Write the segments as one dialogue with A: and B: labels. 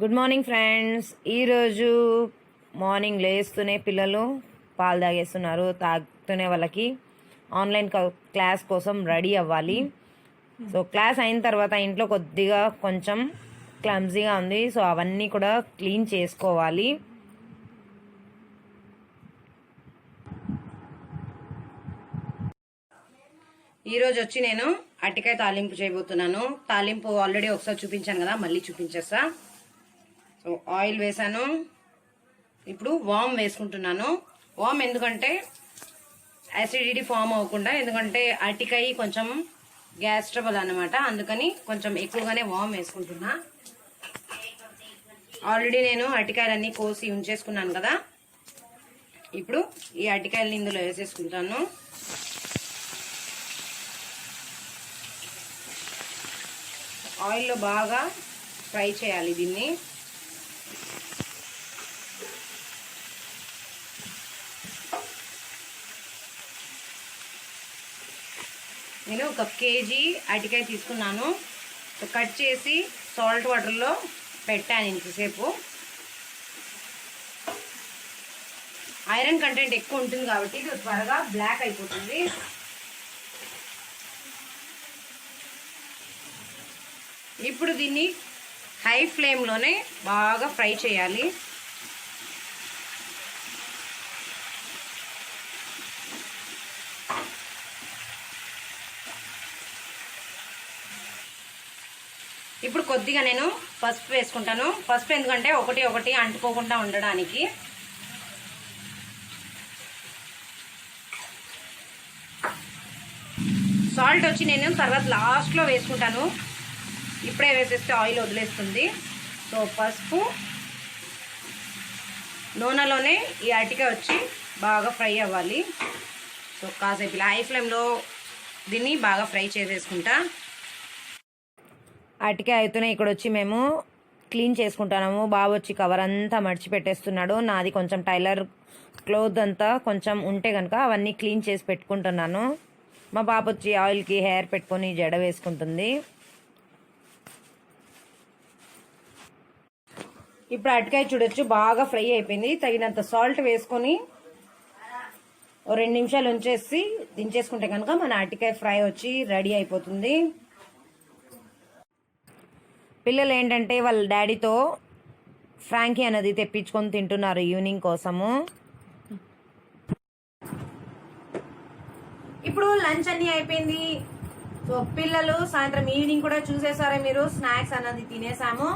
A: Good morning friends. ఈరోజు morning లేస్తూనే పిల్లలు పాలు తాగేస్తున్నారు. తాగుతూనే వాళ్ళకి ఆన్లైన్ క్లాస్ కోసం రెడీ అవ్వాలి. సో క్లాస్ అయిన తర్వాత ఇంట్లో కొద్దిగా కొంచెం క్లమ్జీగా ఉంది. సో అవన్నీ కూడా క్లీన్ చేసుకోవాలి. ఈరోజు వచ్చి నేను అరటికాయ తాలింపు చేయబోతున్నాను. తాలింపు ఆల్రెడీ ఒకసారి చూపించాను కదా, మళ్ళీ చూపించేస్తా. సో ఆయిల్ వేసాను. ఇప్పుడు వామ్ వేసుకుంటున్నాను. వామ్ ఎందుకంటే యాసిడిటీ ఫామ్ అవ్వకుండా, ఎందుకంటే అరటికాయ కొంచెం గ్యాస్ ట్రబుల్ అనమాట, అందుకని కొంచెం ఎక్కువగానే వామ్ వేసుకుంటున్నా. ఆల్రెడీ నేను అరటికాయలన్నీ కోసి ఉంచేసుకున్నాను కదా, ఇప్పుడు ఈ అరటికాయలని ఇందులో వేసేసుకుంటాను. ఆయిల్లో బాగా ఫ్రై చేయాలి దీన్ని. నేను 1 కేజీ అరటికాయ తీసుకున్నాను. కట్ చేసి సాల్ట్ వాటర్లో పెట్టాను ఇంతసేపు. ఐరన్ కంటెంట్ ఎక్కువ ఉంటుంది కాబట్టి ఇది త్వరగా బ్లాక్ అయిపోతుంది. ఇప్పుడు దీన్ని హై ఫ్లేమ్లోనే బాగా ఫ్రై చేయాలి. ఇప్పుడు కొద్దిగా నేను పసుపు వేసుకుంటాను. పసుపు ఎందుకంటే ఒకటి ఒకటి అంటుకోకుండా ఉండడానికి. సాల్ట్ వచ్చి నేను తర్వాత లాస్ట్లో వేసుకుంటాను, ఇప్పుడే వేసేస్తే ఆయిల్ వదిలేస్తుంది. సో పసుపు, నూనెలోనే ఈ అరటికాయ వచ్చి బాగా ఫ్రై అవ్వాలి. సో కాసేపు ఇలా హై ఫ్లేమ్లో దీన్ని బాగా ఫ్రై చేసేసుకుంటా. అరటికాయ అయితేనే ఇక్కడ వచ్చి మేము క్లీన్ చేసుకుంటున్నాము. బాబు వచ్చి కవర్ అంతా మడిచి పెట్టేస్తున్నాడు. నాది కొంచెం టైలర్ క్లోత్ అంతా కొంచెం ఉంటే కనుక అవన్నీ క్లీన్ చేసి పెట్టుకుంటున్నాను. మా బాబు వచ్చి ఆయిల్కి హెయిర్ పెట్టుకొని జడ వేసుకుంటుంది. ఇప్పుడు అరటికాయ చూడొచ్చు బాగా ఫ్రై అయిపోయింది. తగినంత సాల్ట్ వేసుకొని 2 నిమిషాలు ఉంచేసి దించేసుకుంటే కనుక మన అరటికాయ ఫ్రై వచ్చి రెడీ అయిపోతుంది. పిల్లలు ఏంటంటే వాళ్ళ డాడీతో ఫ్రాంకీ అనేది తెప్పించుకొని తింటున్నారు ఈవినింగ్ కోసము. ఇప్పుడు లంచ్ అన్నీ అయిపోయింది. సో పిల్లలు సాయంత్రం ఈవినింగ్ కూడా చూసేసారే మీరు, స్నాక్స్ అన్నది తినేసాము.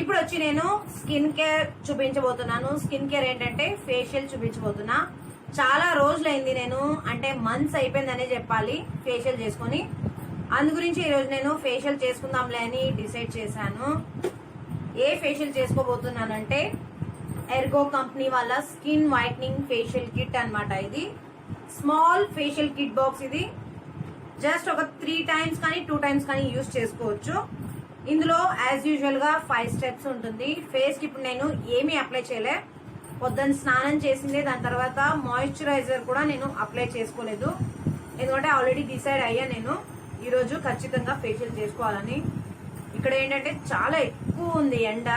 A: ఇప్పుడు వచ్చి నేను స్కిన్ కేర్ చూపించబోతున్నాను. స్కిన్ కేర్ ఏంటంటే ఫేషియల్ చూపించబోతున్నా. చాలా రోజులైంది, నేను అంటే మంత్స్ అయిపోయిందనే చెప్పాలి ఫేషియల్ చేసుకొని. అందు గురించి ఈరోజు నేను ఫేషియల్ చేసుకుందాంలే అని డిసైడ్ చేశాను. ఏ ఫేషియల్ చేసుకోబోతున్నానంటే ఎర్గో కంపెనీ వాళ్ళ స్కిన్ వైట్నింగ్ ఫేషియల్ కిట్ అనమాట. ఇది స్మాల్ ఫేషియల్ కిట్ బాక్స్. ఇది జస్ట్ ఒక 3 టైమ్స్ కానీ 2 టైమ్స్ కానీ యూజ్ చేసుకోవచ్చు. ఇందులో యాజ్ యూజువల్ గా 5 స్టెప్స్ ఉంటుంది. ఫేస్ కి ఇప్పుడు నేను ఏమీ అప్లై చేయలే, పొద్దున్న స్నానం చేసిందే. దాని తర్వాత మాయిశ్చరైజర్ కూడా నేను అప్లై చేసుకోలేదు, ఎందుకంటే ఆల్రెడీ డిసైడ్ అయ్యా నేను ఈరోజు ఖచ్చితంగా ఫేషియల్ చేసుకోవాలని. ఇక్కడ ఏంటంటే చాలా ఎక్కువ ఉంది ఎండ,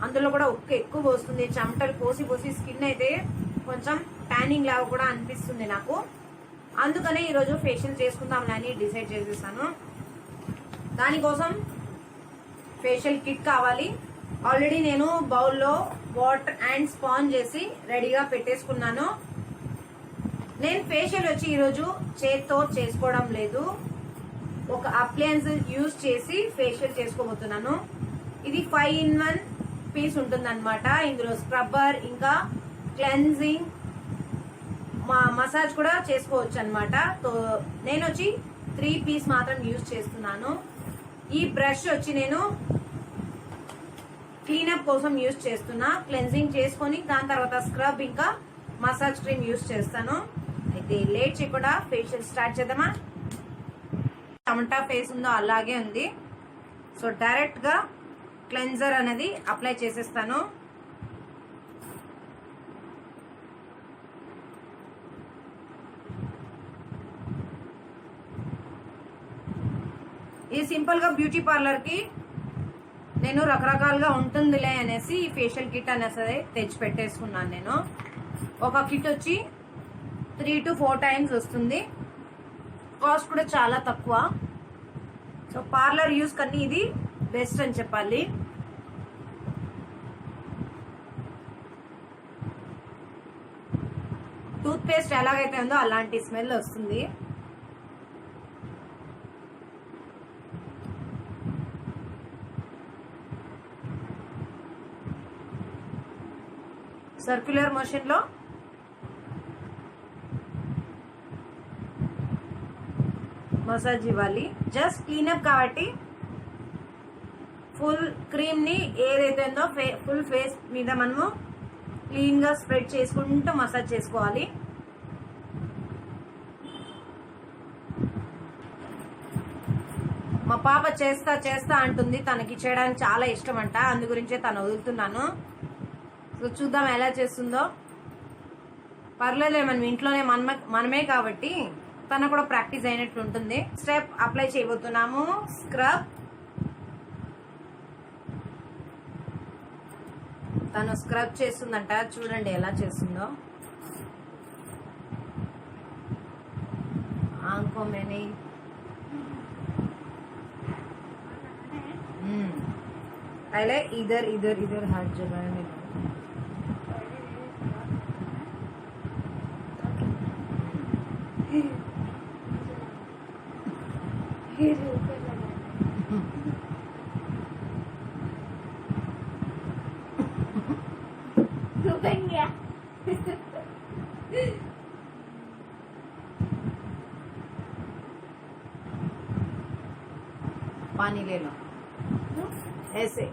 A: అందులో కూడా ఎక్కువ పోస్తుంది. చెమటలు పోసి పోసి స్కిన్ అయితే కొంచెం ట్యానింగ్ లాగా కూడా అనిపిస్తుంది నాకు. అందుకనే ఈరోజు ఫేషియల్ చేసుకుందాంలే అని డిసైడ్ చేసేసాను. దానికోసం ఫేషియల్ కిట్ కావాలి. ఆల్రెడీ నేను బౌల్లో వాటర్ అండ్ స్పాంజ్ చేసి రెడీగా పెట్టేసుకున్నాను. నేను ఫేషియల్ వచ్చి ఈరోజు చేత్తో చేసుకోవడం లేదు, ఒక అప్లయన్స్ యూజ్ చేసి ఫేషియల్ చేసుకోబోతున్నాను. ఇది 5-in-1 పీస్ ఉంటుంది అనమాట. ఇందులో స్క్రబ్బర్, ఇంకా క్లెన్జింగ్, మసాజ్ కూడా చేసుకోవచ్చు అనమాట. నేను వచ్చి 3 పీస్ మాత్రం యూజ్ చేస్తున్నాను. ఈ బ్రష్ వచ్చి నేను క్లీనప్ కోసం యూజ్ చేస్తున్నా. క్లెన్జింగ్ చేసుకొని దాని తర్వాత స్క్రబ్ ఇంకా మసాజ్ క్రీమ్ యూజ్ చేస్తాను. అయితే లేట్ చేయకుండా ఫేషియల్ స్టార్ట్ చేద్దామా. టమాటా ఫేస్ ఉందో అలాగే ఉంది. సో డైరెక్ట్ గా క్లెన్జర్ అనేది అప్లై చేసేస్తాను. ఇది సింపుల్ గా బ్యూటీ పార్లర్ కి నేను రకరకాలుగా ఉంటుందిలే అనేసి ఈ ఫేషియల్ కిట్ అనేసి తెచ్చి పెట్టేసుకున్నాను. నేను ఒక కిట్ వచ్చి 3 to 4 times వస్తుంది. కాస్ట్ కూడా చాలా తక్కువ. సో పార్లర్ యూస్ కన్నా ఇది బెస్ట్ అని చెప్పాలి. టూత్ పేస్ట్ ఎలాగైతే ఉందో అలాంటి స్మెల్ వస్తుంది. సర్క్యులర్ మోషన్ లో మసాజ్ ఇవ్వాలి. జస్ట్ క్లీనప్ కాబట్టి ఫుల్ క్రీమ్ ని ఏదైతే ఉందో ఫుల్ ఫేస్ మీద మనము క్లీన్ గా స్ప్రెడ్ చేసుకుంటూ మసాజ్ చేసుకోవాలి. మా పాప చేస్తా చేస్తా అంటుంది. తనకి చేయడానికి చాలా ఇష్టం అంట. అందు గురించే తను వదులుతున్నాను. సో చూద్దాం ఎలా చేస్తుందో. పర్లేదే, మనం ఇంట్లోనే మనమే కాబట్టి తన కూడా ప్రాక్టీస్ అయినట్టు ఉంటుంది. స్టెప్ అప్లై చేయబోతున్నాము. స్క్రబ్. తను స్క్రబ్ చేస్తుందంట. చూడండి ఎలా చేస్తుందో. ఆంఖో మేనే पहले इधर इधर इधर हर जगह में पानी ले लो ऐसे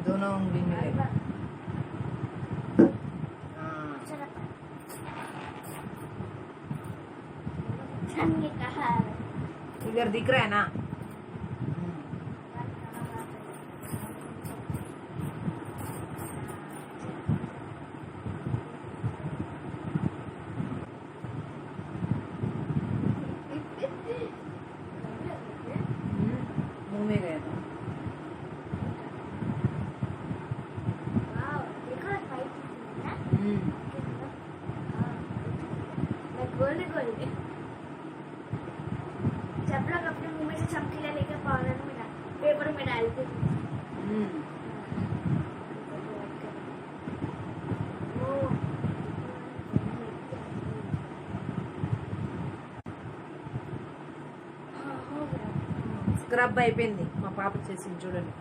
A: दोनों उंगली में ले लो. इधर दिख रहा है ना. मुंह में गया था.
B: जब लोग अपने मुंह में से चमकीला लेकर पाउडर में डाल पेपर में डालते
A: స్క్రబ్ అయిపోయింది. మా పాప చేసింది చూడండి.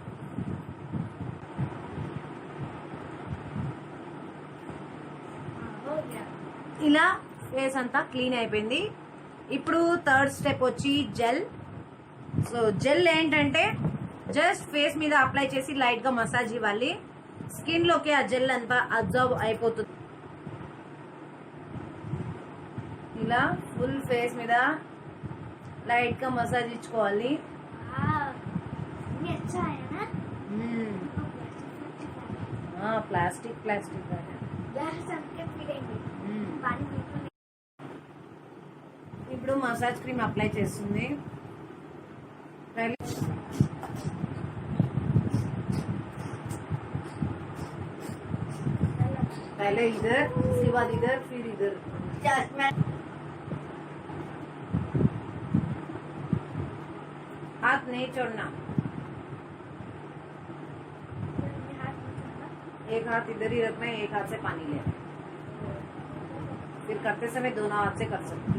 A: ఇలా ఫేస్ అంతా క్లీన్ అయిపోయింది. ఇప్పుడు థర్డ్ స్టెప్ వచ్చి జెల్. సో జెల్ ఏంటంటే జస్ట్ ఫేస్ మీద అప్లై చేసి లైట్ గా మసాజ్ ఇవ్వాలి. స్కిన్ లోకి ఆ జెల్ అంతా అబ్జర్వ్ అయిపోతుంది. ఇలా ఫుల్ ఫేస్ మీద లైట్ గా మసాజ్ ఇచ్చుకోవాలి. ప్లాస్టిక్ ప్లాస్టిక్ ఇప్పుడు మసాజ్ క్రీమ్ అప్లై చేస్తుంది. पहले इधर उसके बाद इधर फिर इधर. हाथ नहीं छोड़ना. एक हाथ इधर ही रखना है, एक हाथ से पानी लेना. फिर करते समय दोनों हाथ से कर सकते.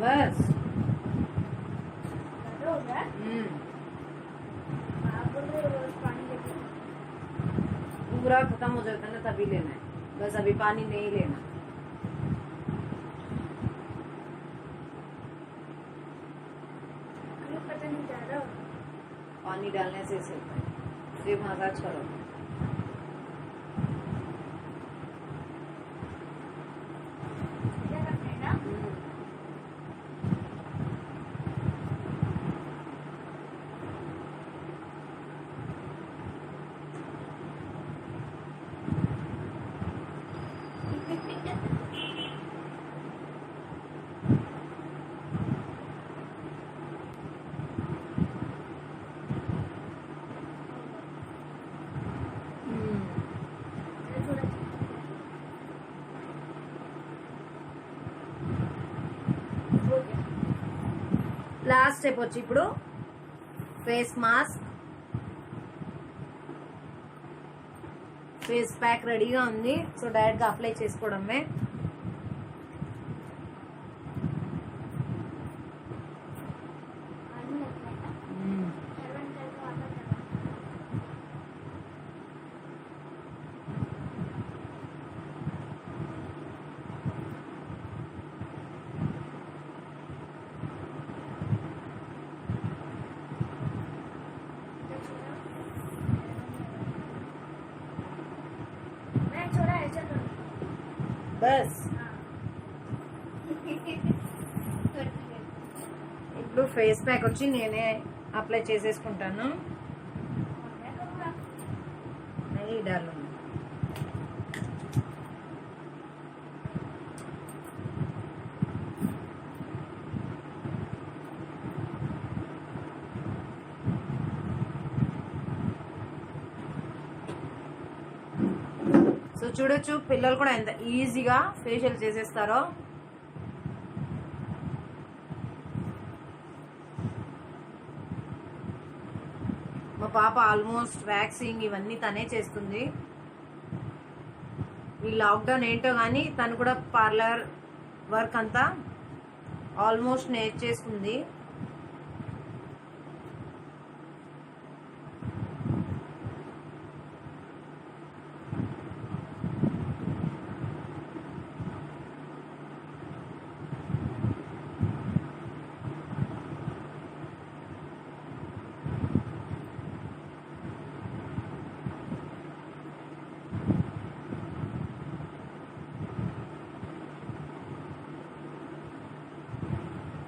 A: बस पूरा खत्म हो जाता है ना तभी लेना है. बस अभी पानी नहीं लेना. पानी डालने से सिर्फ मसाज करो। లాస్ట్ స్టెప్ వచ్చి ఇప్పుడు ఫేస్ మాస్క్, ఫేస్ ప్యాక్ రెడీగా ఉంది. సో డైరెక్ట్ గా అప్లై చేసుకోవడమే. బస్ ఇప్పుడు ఫేస్ ప్యాక్ వచ్చి నేనే అప్లై చేసేసుకుంటాను. डालूंगी సో చూడొచ్చు పిల్లలు కూడా ఎంత ఈజీగా ఫేషియల్ చేసేస్తారో. మా పాప ఆల్మోస్ట్ వ్యాక్సింగ్ ఇవన్నీ తనే చేస్తుంది. ఈ లాక్డౌన్ ఏంటో కానీ తను కూడా పార్లర్ వర్క్ అంతా ఆల్మోస్ట్ నేర్చేసుకుంది.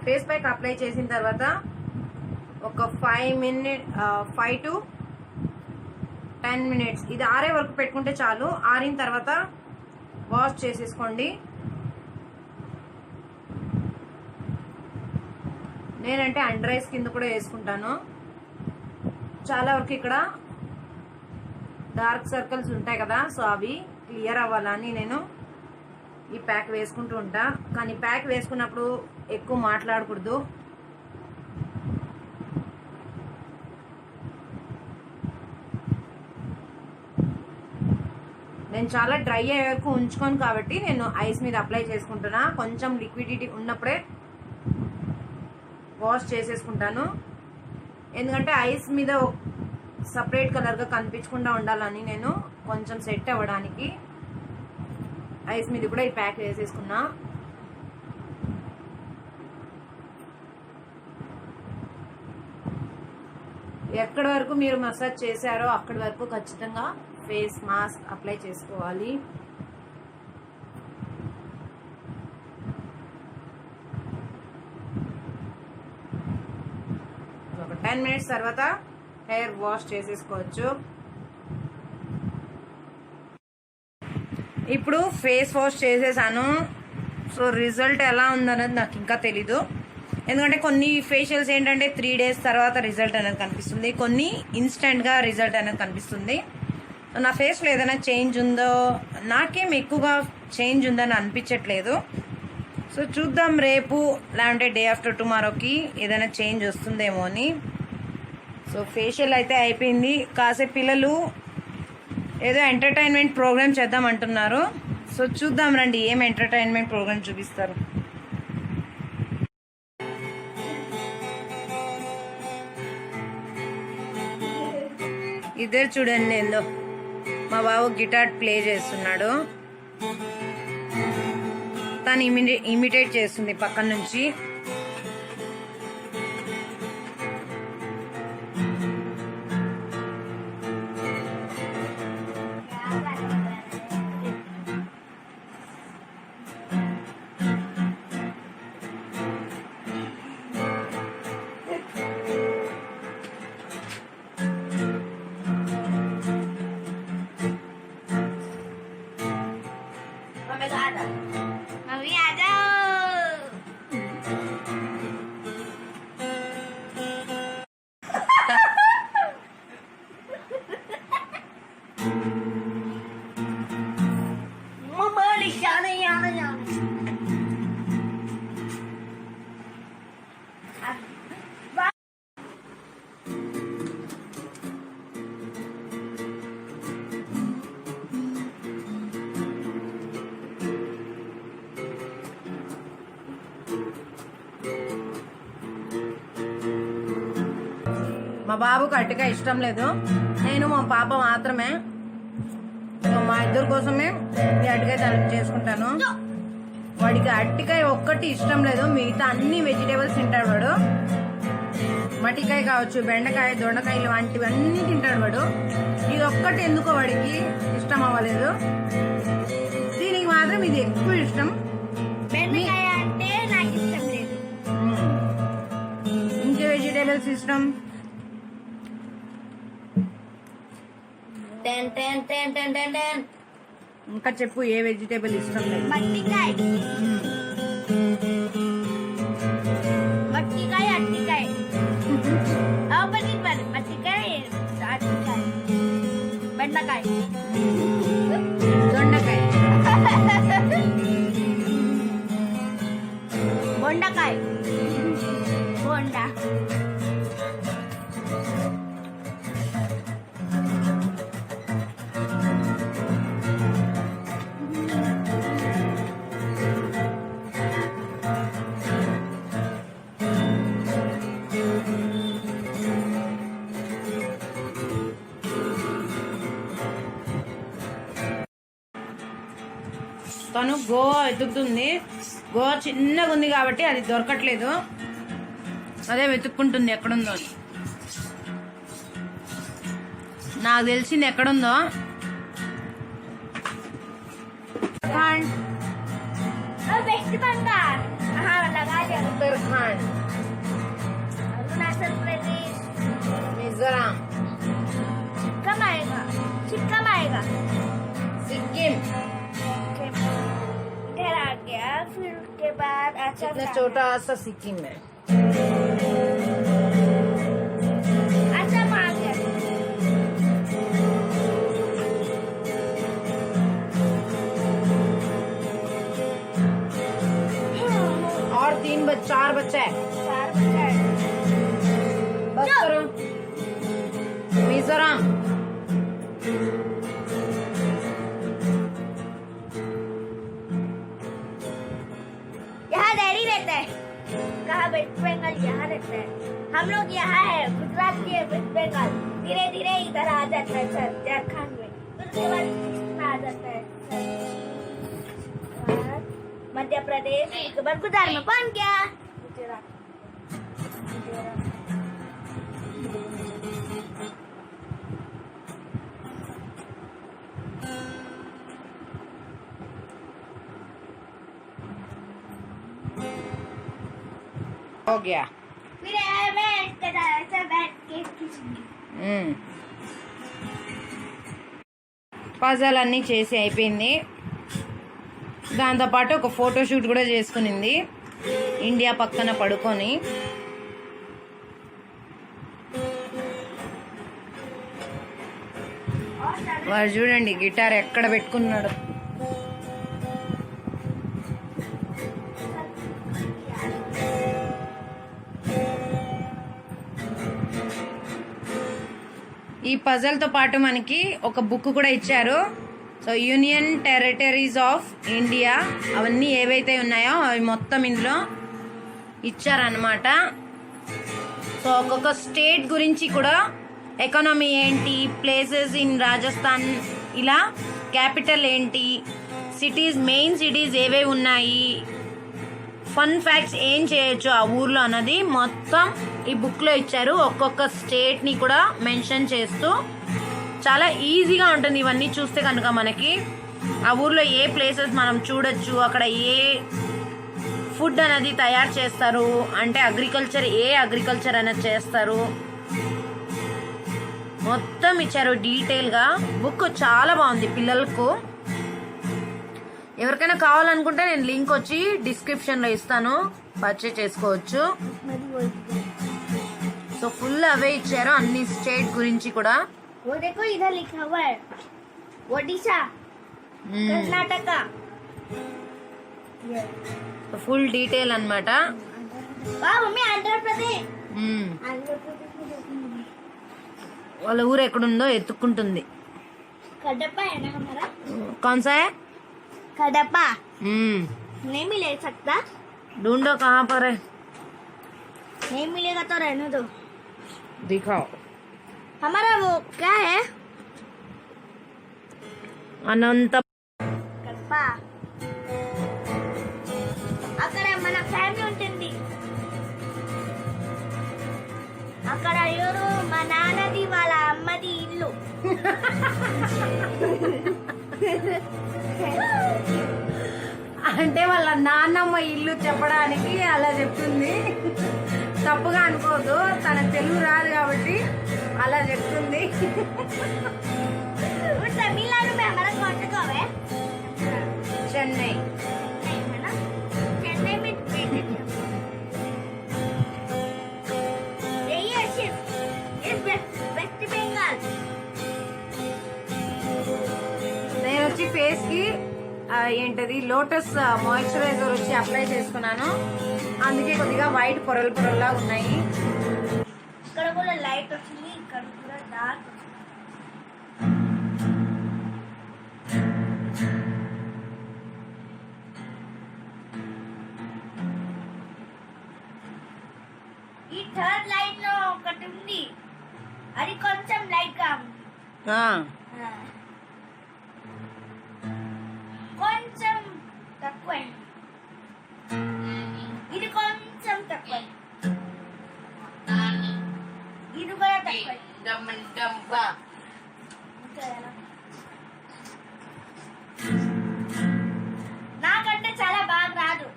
A: ఫేస్ ప్యాక్ అప్లై చేసిన తర్వాత ఒక 5 to 10 minutes ఇది ఆరే వరకు పెట్టుకుంటే చాలు. ఆరిన తర్వాత వాష్ చేసేసుకోండి. నేనంటే అండర్ ఐస్ కింద కూడా వేసుకుంటాను. చాలా వరకు ఇక్కడ డార్క్ సర్కిల్స్ ఉంటాయి కదా, సో అవి క్లియర్ అవ్వాలని నేను ఈ ప్యాక్ వేసుకుంటూ ఉంటా. కానీ ప్యాక్ వేసుకున్నప్పుడు ఎక్కువ మాట్లాడకూడదు. నేను చాలా డ్రై అయ్యే వరకు ఉంచుకోను కాబట్టి నేను ఐస్ మీద అప్లై చేసుకుంటున్నా. కొంచెం లిక్విడిటీ ఉన్నప్పుడే వాష్ చేసేసుకుంటాను. ఎందుకంటే ఐస్ మీద సపరేట్ కలర్గా కనిపించకుండా ఉండాలని నేను కొంచెం సెట్ అవ్వడానికి ఐస్ మీద కూడా ఈ ప్యాక్ వేసేసుకున్నా. ఎక్కడి వరకు మీరు మసాజ్ చేశారో అక్కడి వరకు ఖచ్చితంగా ఫేస్ మాస్క్ అప్లై చేసుకోవాలి. ఒక 10 minutes తర్వాత హెయిర్ వాష్ చేసేసుకోవచ్చు. ఇప్పుడు ఫేస్ వాష్ చేసేసాను. సో రిజల్ట్ ఎలా ఉందనేది నాకు ఇంకా తెలీదు. ఎందుకంటే కొన్ని ఫేషియల్స్ ఏంటంటే 3 days తర్వాత రిజల్ట్ అనేది కనిపిస్తుంది, కొన్ని ఇన్స్టెంట్గా రిజల్ట్ అనేది కనిపిస్తుంది. నా ఫేస్లో ఏదైనా చేంజ్ ఉందో, నాకేం ఎక్కువగా చేంజ్ ఉందని అనిపించట్లేదు. సో చూద్దాం రేపు లేదంటే డే ఆఫ్టర్ టుమారోకి ఏదైనా చేంజ్ వస్తుందేమో అని. సో ఫేషియల్ అయితే అయిపోయింది. కాసేపు పిల్లలు ఏదో ఎంటర్టైన్మెంట్ ప్రోగ్రామ్ చేద్దాం అంటున్నారు. సో చూద్దాం రండి ఏం ఎంటర్టైన్మెంట్ ప్రోగ్రామ్ చూపిస్తారు. ఇద్దరు చూడండి, ఏందో మా బాబు గిటార్ ప్లే చేస్తున్నాడు, తను ఇమిటేట్ చేస్తుంది పక్కన నుంచి. మా బాబుకి అరటికాయ ఇష్టం లేదు, నేను మా పాప మాత్రమే. సో మా ఇద్దరి కోసమే ఈ అరటికాయ చేసుకుంటాను. వాడికి అరటికాయ ఒక్కటి ఇష్టం లేదు, మిగతా అన్ని వెజిటేబుల్స్ తింటాడు వాడు. మటికాయ కావచ్చు, బెండకాయ, దొండకాయ ఇలాంటివన్నీ తింటాడు వాడు. ఇది ఒక్కటి ఎందుకో వాడికి ఇష్టం అవ్వలేదు. దీనికి మాత్రం ఇది ఎక్కువ ఇష్టం.
B: బెండకాయ అంటే నాకు ఇష్టం లేదు.
A: ఇంకే వెజిటేబుల్స్ ఇష్టం? ఇంకా చెప్పు, ఏ వెజిటేబుల్ ఇష్టం లేదు?
B: మట్టికాయ, మట్టికాయ, అట్టికాయ, మట్టికాయ, అట్టికాయ, బెండకాయ,
A: దొండకాయ,
B: బొండకాయ, బొండా,
A: తను గోవా వెతుకుతుంది. గోవా చిన్నగా ఉంది కాబట్టి అది దొరకట్లేదు, అదే వెతుక్కుంటుంది ఎక్కడుందో అని. నాకు తెలిసింది ఎక్కడుందో.
B: वेस्ट बंगाल, हाँ लगा दिया।
A: उत्तराखंड,
B: अरुणाचल प्रदेश,
A: मिजोरम,
B: सिक्किम आएगा,
A: सिक्किम।
B: इधर आ गया, फिर उसके बाद अच्छा
A: इतना छोटा सा सिक्किम है।
B: असम आ गया,
A: और 4 बच्चा है।
B: 4 बचा है।
A: बस करो। मिजोरम,
B: यहाँ डैडी रहता है। कहाँ? वेस्ट बंगाल यहाँ रहता है। हम लोग यहाँ है, गुजरात के वेस्ट बंगाल। धीरे धीरे इधर आ जाता है सर, झारखंड में। फिर उसके बाद ईस्ट में आ जाता है सर, मध्य प्रदेश, उसके बाद गुजरात में कौन क्या? गुजरात।
A: हो गया।
B: फिर मैं इसके साथ ऐसे बैठ के खींचूंगी।
A: పజల్ అన్నీ చేసి అయిపోయింది. దాంతోపాటు ఒక ఫోటోషూట్ కూడా చేసుకునింది ఇండియా పక్కన పడుకొని. వాడు చూడండి గిటార్ ఎక్కడ పెట్టుకున్నాడు. ఈ పజల్ తో పాటు మనకి ఒక బుక్ కూడా ఇచ్చారు. So union territories of India అవన్నీ ఏవైతే ఉన్నాయో అవి మొత్తం ఇందులో ఇచ్చారనమాట. సో ఒక్కొక్క స్టేట్ గురించి కూడా, ఎకానమీ ఏంటి, ప్లేసెస్ ఇన్ రాజస్థాన్, ఇలా క్యాపిటల్ ఏంటి, సిటీస్, మెయిన్ సిటీస్ ఏవేవి ఉన్నాయి, ఫన్ ఫ్యాక్ట్స్ ఏం చేయొచ్చు ఆ ఊర్లో అన్నది మొత్తం ఈ బుక్లో ఇచ్చారు. ఒక్కొక్క స్టేట్ని కూడా మెన్షన్ చేస్తూ చాలా ఈజీగా ఉంటుంది ఇవన్నీ చూస్తే కనుక. మనకి ఆ ఊర్లో ఏ ప్లేసెస్ మనం చూడొచ్చు, అక్కడ ఏ ఫుడ్ అనేది తయారు చేస్తారు, అంటే అగ్రికల్చర్, ఏ అగ్రికల్చర్ అనేది చేస్తారు, మొత్తం ఇచ్చారు డీటెయిల్గా. బుక్ చాలా బాగుంది పిల్లలకు. ఎవరికైనా కావాలనుకుంటే నేను లింక్ వచ్చి డిస్క్రిప్షన్లో ఇస్తాను, పర్చేస్ చేసుకోవచ్చు. సో ఫుల్ అవే ఇచ్చారు అన్ని స్టేట్ గురించి కూడా.
B: वो देखो इधर लिखा हुआ है ओडिशा, कर्नाटका,
A: ఫుల్ డీటెయిల్ అన్నమాట.
B: मम्मी आंध्र प्रदेश,
A: వాళ్ళ ఊరు ఎక్కడుందో ఎత్తుక్కుంటుంది.
B: कडप्पा है ना हमारा,
A: कौन सा है?
B: कडप्पा नहीं मिल सकता,
A: ढूंढो कहाँ पर है,
B: नहीं मिलेगा तो रहने दो।
A: दिखाओ.
B: हमारा वो क्या है
A: అనంత
B: కడప అక్కడ మన ఫ్యామిలీ ఉంటుంది అక్కడ ఎవరు మా నాన్నది వాళ్ళ అమ్మది ఇల్లు
A: అంటే వాళ్ళ నాన్నమ్మ ఇల్లు చెప్పడానికి అలా చెప్తుంది. తప్పుగా అనుకోదు, తన తెలుగు రాదు కాబట్టి అలా చెప్తుంది.
B: तमिलनाडु में हमारा कौन सा गाँव है
A: చెన్నై.
B: नहीं है ना चेन्नई में यही है सिर्फ वेस्ट बंगाल
A: నేను వచ్చి ఫేస్ కి ఏంటది లోటస్ మాయిశ్చరైజర్ వచ్చి అప్లై చేసుకున్నాను. అందుకే కొద్దిగా వైట్ పొరలు పొరల్లా ఉన్నాయి.
B: ఇక్కడ కూడా లైట్ వచ్చింది ఇక్కడ కూడా డార్క్ ఈ థర్డ్ లైట్ లో ఒకటి ఉంది అది కొంచెం లైట్ గా ఉంది కొంచెం తక్కువ ఇది కొంచెం తక్కువ ఇది కూడా తక్కువ నాకంటే చాలా బాగా రాదు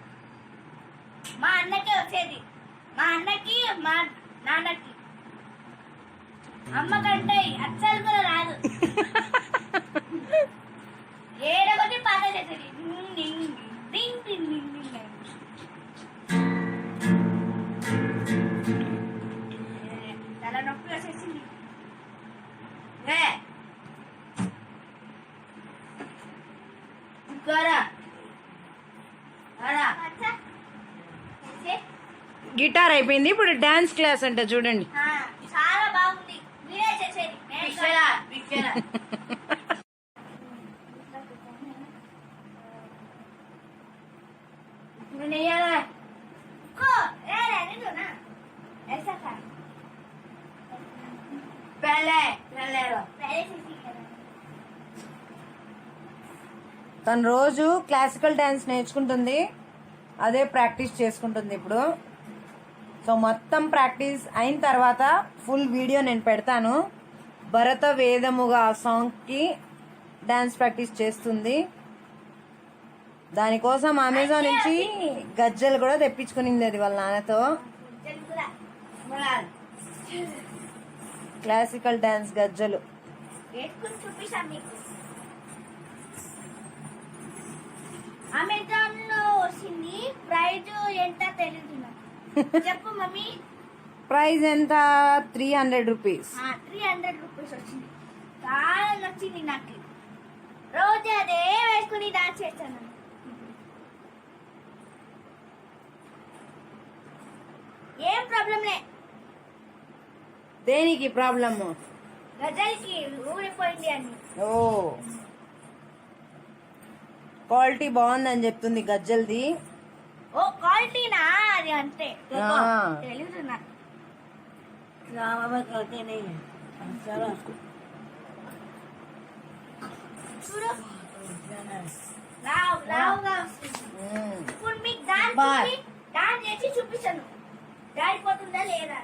B: మా అన్నకే వచ్చేది మా అన్నకి మా నాన్నకి అమ్మకంటే అస్సలు కూడా రాదు ఏడొకటి పాట చేసేది తల నొప్పి వచ్చేసింది
A: గిటార్ అయిపోయింది, ఇప్పుడు డాన్స్ క్లాస్ అంట చూడండి.
B: చాలా బాగుంది మీరే చేసేది ऐसा था पहले
A: తను రోజు క్లాసికల్ డాన్స్ నేర్చుకుంటుంది, అదే ప్రాక్టీస్ చేసుకుంటుంది ఇప్పుడు. సో మొత్తం ప్రాక్టీస్ అయిన తర్వాత ఫుల్ వీడియో నేను పెడతాను. భరత వేదముగా సాంగ్ కి డాన్స్ ప్రాక్టీస్ చేస్తుంది. దానికోసం అమెజాన్ నుంచి గజ్జలు కూడా తెప్పించుకునింది అది వాళ్ళ నాన్నతో. క్లాసికల్ డాన్స్ గజ్జలు
B: వేసుకుని చూపిస్తాను మీకు. అమెజాన్ లో వచ్చింది ప్రైజ్ ఎంత తెలియదు నాకు. చెప్పు మమ్మీ.
A: ప్రైస్ ఎంత? 300 రూపీస్.
B: 300 రూపీస్ వచ్చింది. చాలా నచ్చింది నాకు. రోజు అదే వేసుకుని డాన్స్ చేస్తాను. ఏం ప్రాబ్లం లే.
A: దేనికి ప్రాబ్లమ్?
B: గజల్కి ఊడిపోయింది అని.
A: ఓ క్వాలిటీ బాగుందని చెప్తుంది గజ్జల్ది.
B: ఓ క్వాలిటీనా అది అంతే
A: ఆ.
B: తెలుసు నాకు. చూడు లావుగా వస్తుంది. ఇప్పుడు మీకు డాన్స్ చేసి చూపిస్తాను జారిపోతుందా లేదా.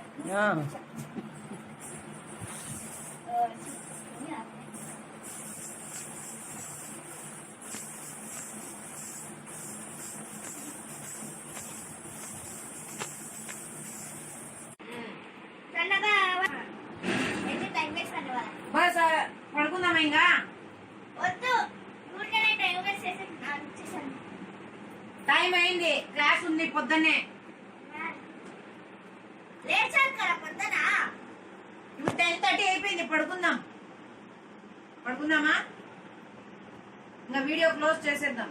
B: సన్నగా ఎన్ని టైం వేస్ట్ అన్నవాళ్ళ
A: బస్ పడుకుందామా ఇంకా?
B: వద్దు ఊరికనే టైం వేస్ట్ చేసేసాను.
A: టైం అయింది, క్లాస్ ఉంది పొద్దున్నే.
B: లేచాను కదా పొద్దున.
A: ఇప్పుడు 10:30 అయిపోయింది, పడుకుందాం. పడుకుందామా? ఇంకా వీడియో క్లోజ్ చేసేద్దాం.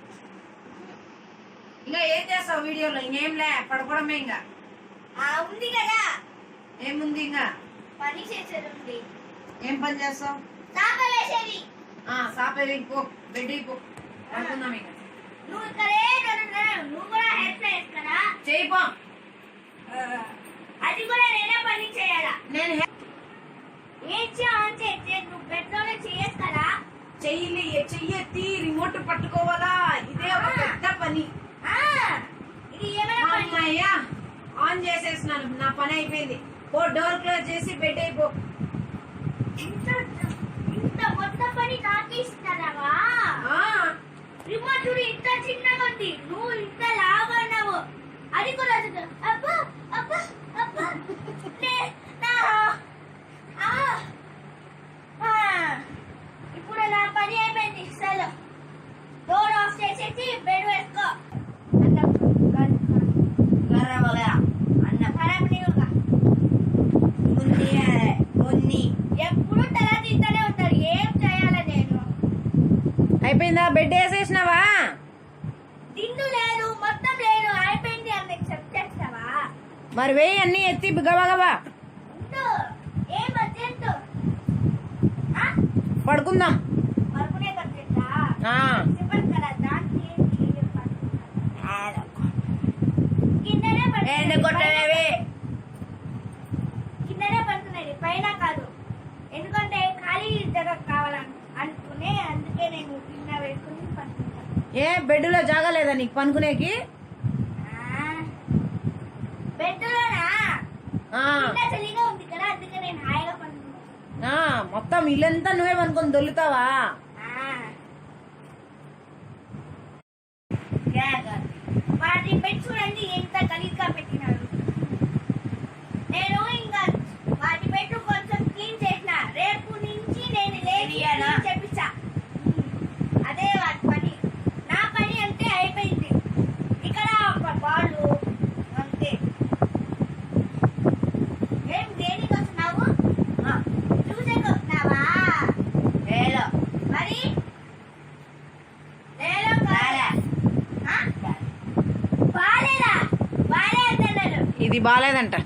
A: ఇంకా ఏం చేస్తావు వీడియోలో? ఇంకేం లే, పడుకోవడమే. ఇంకా
B: ఉంది కదా
A: ఏముంది? ఇంకా
B: పని చేసేది ఉంది.
A: ఏం పని చేస్తావు?
B: చాపలేసేది.
A: సాపేవి పో, బెడ్ పో, పడుకుందాం. ఇంకా
B: నువ్వు ఇక్కడే దొరుకుతున్నావు. నువ్వు కూడా హెల్ప్ చేయొచ్చు కదా.
A: చేయిపో.
B: అది కూడా నేనే పని చేయాలా?
A: నేను
B: ఏడ్చి ఆన్ చేస్తే నువ్వు బెడ్లోనే చేయొచ్చు కదా.
A: చెయ్యెత్తి రిమోట్ పట్టుకోవాలా, ఇదే ఒక పెద్ద పని.
B: ఆ, ఇది ఏమైనా పని?
A: అమ్మయ్యా, ఆన్ చేసేసినాను, నా పని అయిపోయింది. ఓ డోర్ క్లోజ్ చేసి బెడ్ అయిపో.
B: ఇంత ఇంత మొత్తం పని నాకే ఇస్తావా?
A: ఆ,
B: రిమోట్ చూడు ఇంత చిన్నగా ఉంది, నువ్వు ఇంత లావు అన్నావు. అది కూడా అబ్బా అబ్బా అబ్బా ఆ, ఆ. ఇప్పుడు నా పని అయిపోయింది. అసలు డోర్ ఆఫ్ చేసేసి బెడ్ వేసుకో. ఎప్పుడు తల తింటూనే ఉంటారు. ఏం చేయాలి నేను?
A: అయిపోయిందా? బెడ్ వేసేసినావా?
B: తిండు లేదు, మొత్తం లేదు, అయిపోయింది అని చెప్తేస్తావా?
A: మరి వేయి అన్ని ఎత్తి గబగబా
B: ఉండు, ఏం అర్జెంట్?
A: పడుకుందాం.
B: పడుకునే కట్టేస్తా
A: ఆ,
B: చెప్పండి కదా, దానికి కిందనే కిందనే పడుకునేది, పైన కాదు. ఎందుకంటే ఖాళీ జగ కావాలని అనుకునే, అందుకే నేను కింద వేసుకుని పడుకుంటాను.
A: ఏ బెడ్ లో జాగలేదా నీకు పనుకునేకి?
B: బెడ్లోనా
A: ఆ,
B: కింద చలిగా ఉంది కదా, అందుకే నేను హాయిగా పడుకున్నాను.
A: ఆ, మొత్తం ఇల్లంతా నువ్వే పనుకొని దొల్లుతావా?
B: వాటి పెట్టి చూడండి ఎంత గలీజ్గా పెట్టినారు. నేను ఇంకా వాటి పెట్టు కొంచెం క్లీన్ చేసిన, రేపు నుంచి నేను లేచి చెప్పిస్తా. అదే వాటి పని. నా పని అంటే అయిపోయింది. ఇక్కడ ఒక బాలు అంతే. ఏం దేనికి వస్తున్నావు? చూసేకి వస్తున్నావా? మరి లేలో బాలేదా? బాలే అంటున్నారు.
A: ఇది బాలేదంట.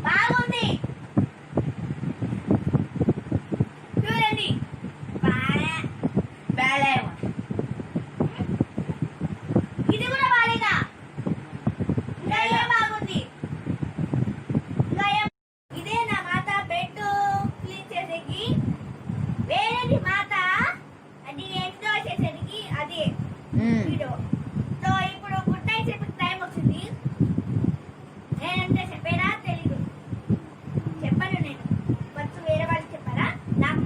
B: బాగుంది చూడండి. బాలే ఇది కూడా బాలేదా? ఇంకా ఏం బాగుంది? ఇంకా ఏం? ఇదే నా మాత బెడ్ క్లీన్ చేసేకి. వేరేది మాత అది ఎంతో చేసేది, అది
A: ఉమ్.
B: వీడియో. సో ఇప్పుడు గుడ్ నైట్ చెప్పే టైం వచ్చింది. నేనంటే చెప్పేదా తెలీదు, చెప్పను నేను. కొంచెం వేరే వాళ్ళు చెప్పారా? నాకు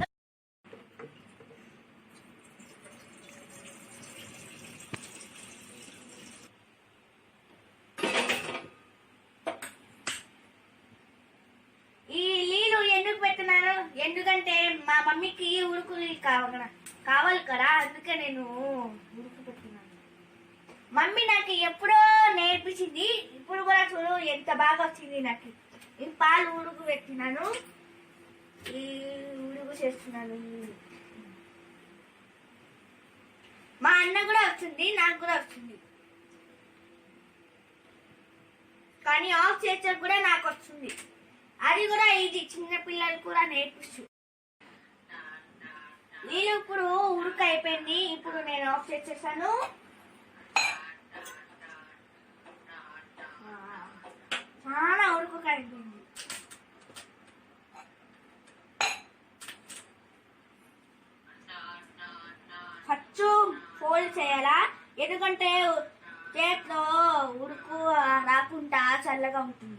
B: ఈ నీళ్ళు ఎందుకు పెడుతున్నాను? ఎందుకంటే మా మమ్మీకి ఉడుకులు కావాలి కదా, అందుకే నేను ఉడుకు పెడుతున్నాను. మమ్మీ నాకు ఎప్పుడో నేర్పించింది, ఇప్పుడు కూడా చూడు ఎంత బాగా వచ్చింది నాకు. ఈ పాలు ఉడుకు పెట్టినాను, ఈ ఉడుకు చేస్తున్నాను. మా అన్న కూడా వచ్చింది, నాకు కూడా వచ్చింది, కానీ ఆఫ్ చేసే కూడా నాకు వస్తుంది. అది కూడా ఇది చిన్న పిల్లలు కూడా నేర్పిస్తు. నేను ఇప్పుడు ఉడుకు అయిపోయింది, ఇప్పుడు నేను ఆఫ్ చేసేసాను. చాలా ఉడుకు అయిపోయింది. ఫస్ట్ ఫోల్డ్ చేయాలా, ఎందుకంటే చేతిలో ఉడుకు రాకుండా చల్లగా ఉంటుంది.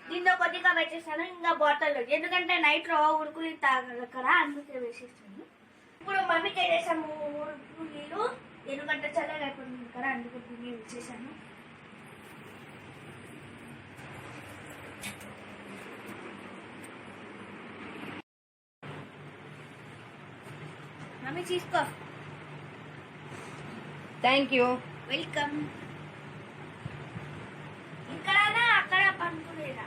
B: దీంట్లో కొద్దిగా పెట్టేస్తాను, ఇంకా బాటిల్, ఎందుకంటే నైట్ లో ఉడుకులు తాగదు కదా, అందుకే వేసేస్తాను. ఇప్పుడు మమ్మీకి వేసేసాము ఉడుకు నీళ్ళు, ఎందుకంటే చల్లగా అయిపోతుంది కదా, అందుకే దీన్ని వేసేసాను. మమ్మీ తీసుకో.
A: Thank you.
B: వెల్కమ్. ఇక్కడనా అక్కడ పనుకునేదా?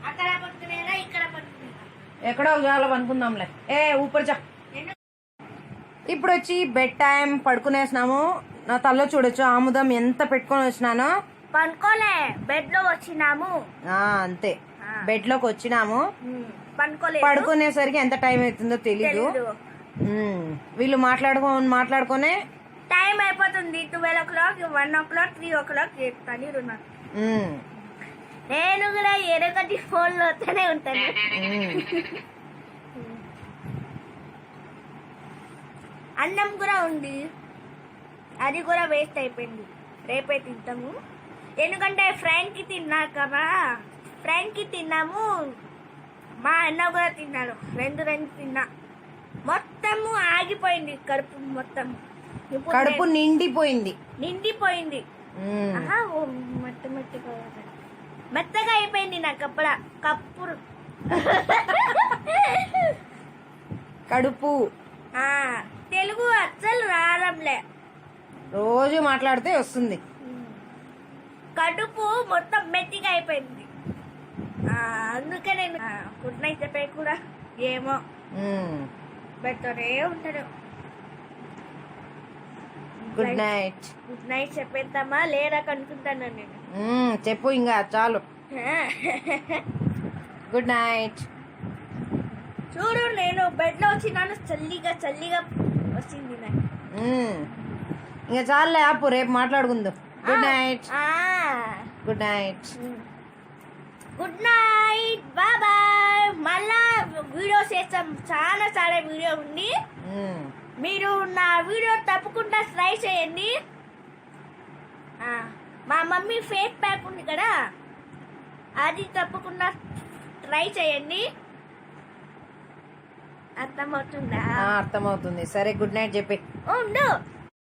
B: అక్కడ పనుకునేదా ఇక్కడ పనుకునేదా?
A: ఎక్కడో చాలా పనుకుందాంలే. ఏ ఊపర్ చా. ఇప్పుడు వచ్చి బెడ్ టైం, పడుకునేసినాము. నా తల్లో చూడొచ్చు ఆముదం ఎంత పెట్టుకొని వచ్చినానో.
B: పనుకోలే, బెడ్ లో వచ్చినాము
A: అంతే. బెడ్ లోకి వచ్చినాము.
B: పనుకోలేదు.
A: పడుకునేసరికి ఎంత టైం అవుతుందో తెలీదు. వీళ్ళు మాట్లాడుకునే
B: టైం అయిపోతుంది. 12 o'clock, 1 o'clock, 3 o'clock చెప్తాను నాకు. నేను కూడా ఎరగటి ఫోన్ లో వస్తూనే ఉంటాను. అన్నం కూడా ఉంది, అది కూడా వేస్ట్ అయిపోయింది. రేపే తింటాము, ఎందుకంటే ఫ్రెండ్ కి తిన్నాము. మా అన్న కూడా తిన్నాడు. రెండు తిన్నా. మొత్తము ఆగిపోయింది కడుపు. మొత్తం
A: కడుపు నిండిపోయింది.
B: ఆహా, మెత్తగా అయిపోయింది నా కప్పు
A: కడుపు.
B: తెలుగు అస్సలు రావడంలే.
A: రోజు మాట్లాడితే వస్తుంది.
B: కడుపు మొత్తం మెత్తిగా అయిపోయింది. అందుకే నేను గుడ్ నైట్ చెప్పే కూడా ఏమో పెడుతూనే ఉంటాడు.
A: Good night.
B: గుడ్ నైట్ చెప్పేద్దామా లేదా కనుక్కుంటాను నేను.
A: చెప్పు, ఇంకా చాలు. Good night.
B: చూడు, నేను బెడ్ లో వచ్చినాను, చల్లిగా వచ్చింది నాకు.
A: ఇంకా చాలులే, ఆపు, రేపు మాట్లాడుకుందాం. Good night. Good night.
B: Good night, bye. మళ్ళా వీడియో చేస్తాం. చాలా వీడియో ఉంది. మీరు నా వీడియో తప్పకుండా ట్రై చేయండి. మా మమ్మీ ఫేస్ ప్యాక్ ఉంది కదా, అది తప్పకుండా ట్రై చేయండి. అర్థమవుతుందా?
A: అర్థమవుతుంది. సరే, గుడ్ నైట్ చెప్పి
B: ఉండు.